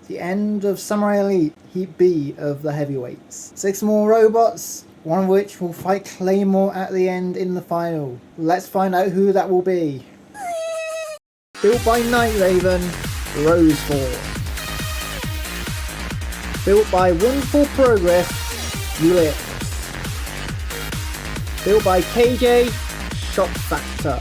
the end of Samurai Elite Heat B of the heavyweights. 6 more robots, one of which will fight Claymore at the end in the final. Let's find out who that will be. Built by Night Raven, Rosethorn. Built by Wonderful Progress, Ulipse. Built by KJ, Shock Factor.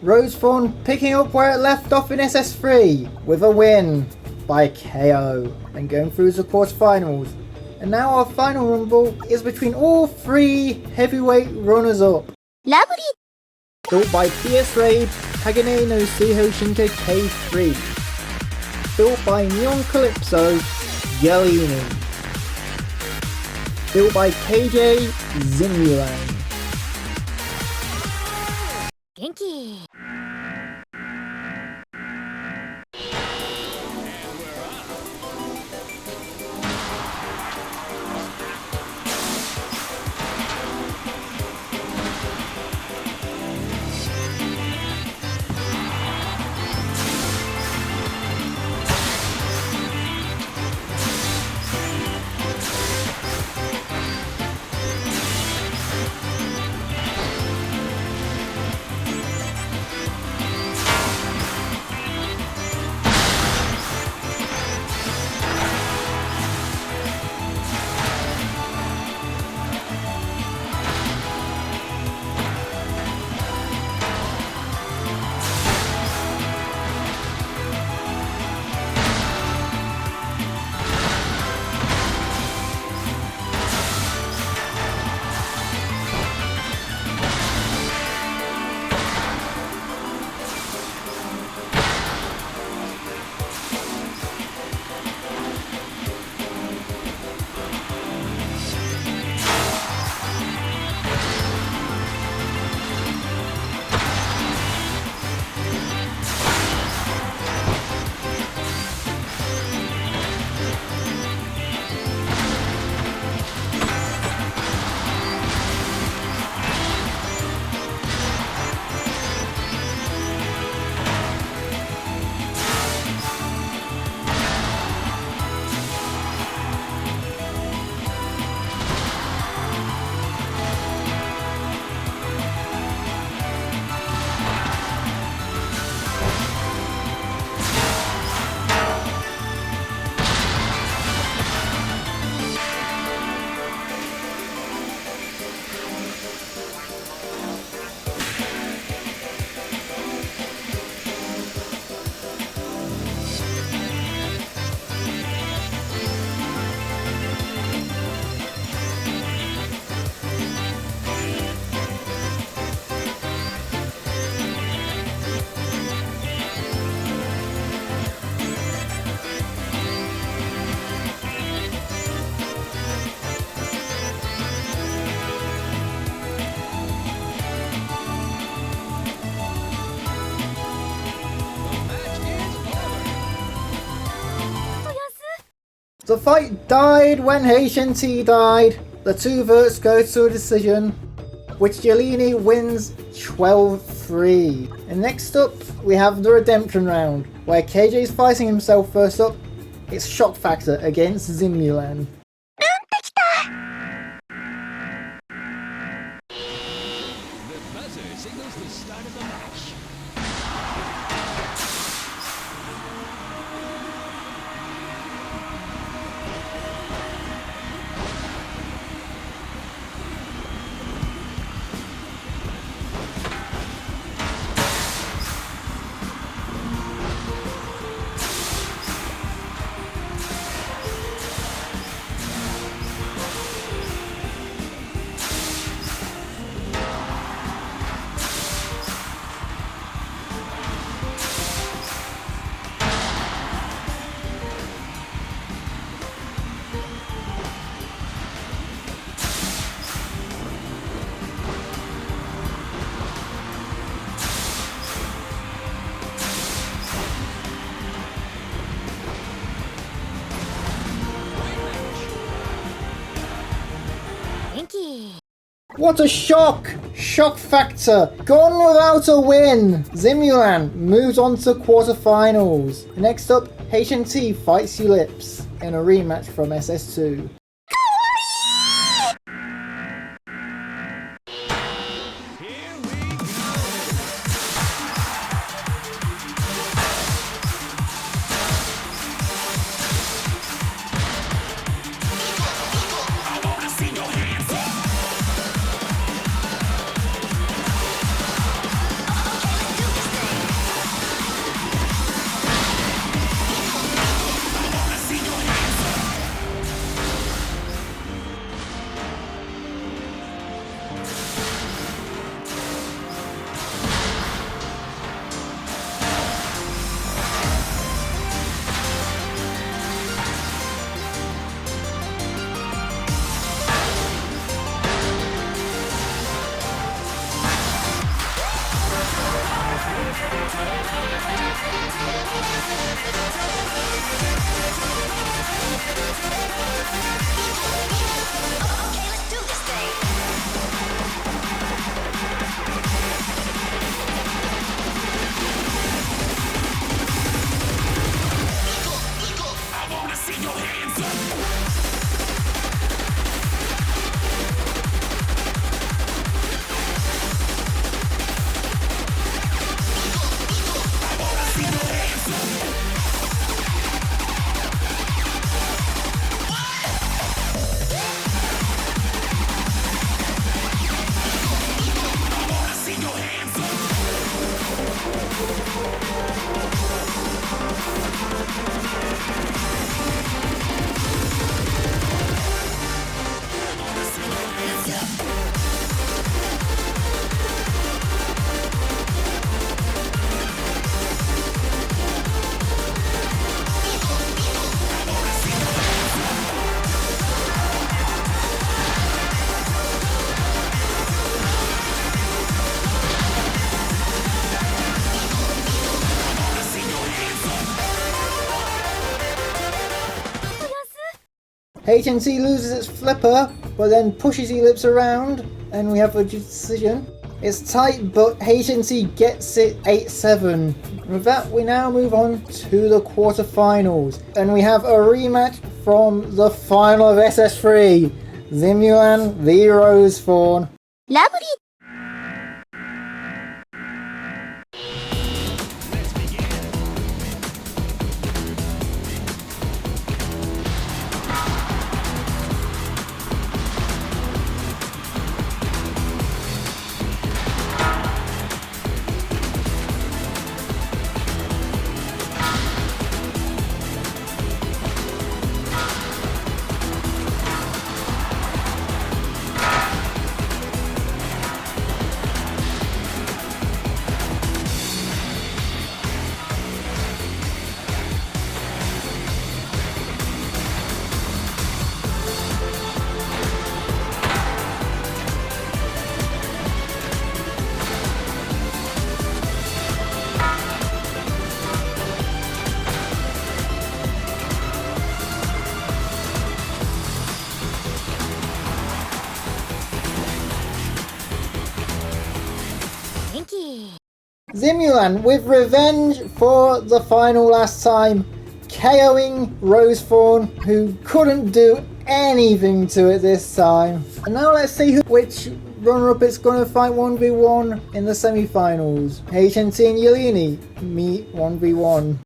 Rosethorn picking up where it left off in SS3 with a win by KO and going through the quarterfinals. And now our final rumble is between all 3 heavyweight runners-up. Lovely. Built by PS Raid Hagane no Seiho Shinkai K3. Built by Neon Calypso Yalini. Built by KJ Zmiulan. Genki. The fight died when H&T died. The two votes go to a decision, which Yalini wins 12-3. And next up, we have the redemption round, where KJ is fighting himself first up. It's Shock Factor against Zmiulan. The buzzer signals the start of the match. Genki. What a shock! Shock Factor gone without a win! Zmiulan moves on to quarterfinals. Next up, H&T fights Ulipse in a rematch from SS2. Here we go. I wanna see your hands up. I wanna see your hands up. Okay, let's do this thing. I wanna see your hands up. I wanna see your hands up. I wanna see your hands up. I wanna see your hands up. I wanna see your hands up. I wanna see your hands up. H&T loses its flipper, but then pushes Ulipse around, and we have a decision. It's tight, but H&T gets it 8-7. With that, we now move on to the quarterfinals, and we have a rematch from the final of SS3. Zmiulan v Rosethorn. ラブリー Let's begin. Zmiulan with revenge for the final last time, KOing Rosethorn, who couldn't do anything to it this time. And now let's see which runner-up it's going to fight 1v1 in the semi-finals. HNT and Yalini meet 1v1.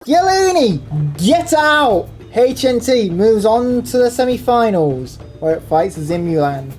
Yalini, get out! HNT moves on to the semi-finals, where it fights Zmiulan.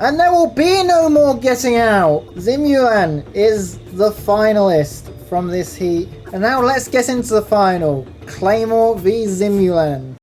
And there will be no more getting out! Zmiulan is the finalist from this heat. And now let's get into the final. Claymore v Zmiulan.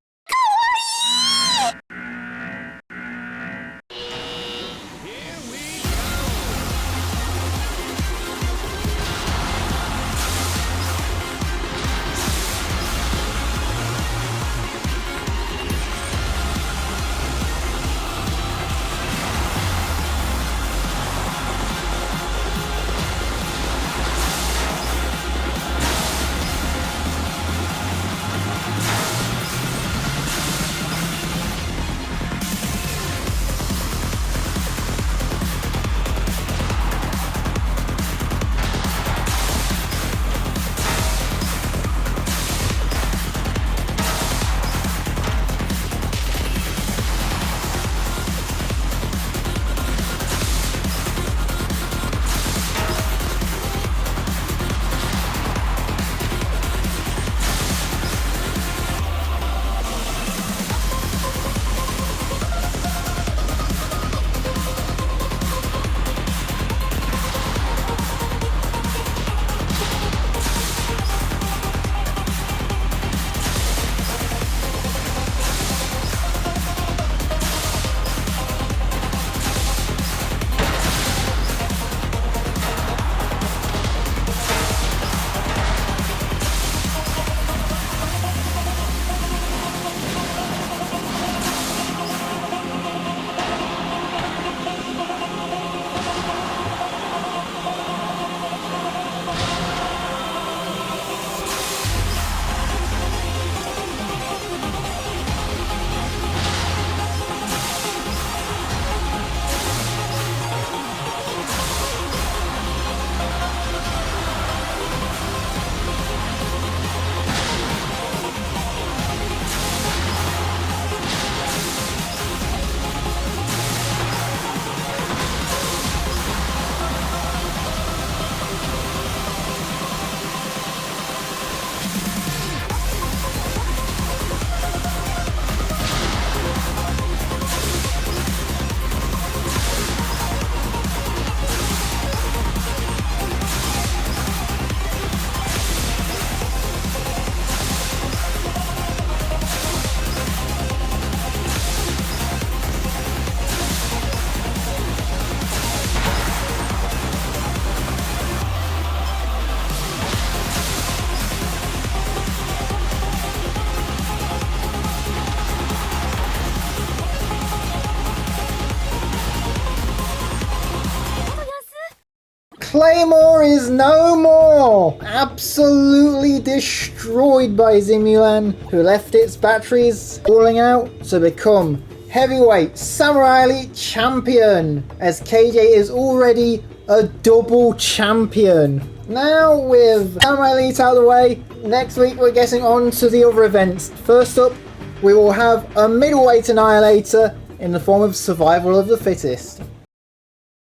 Claymore is no more! Absolutely destroyed by Zmiulan, who left its batteries falling out to become heavyweight Samurai Elite champion, as KJ is already a double champion. Now with Samurai Elite out of the way, next week we're getting on to the other events. First up, we will have a middleweight annihilator in the form of Survival of the Fittest.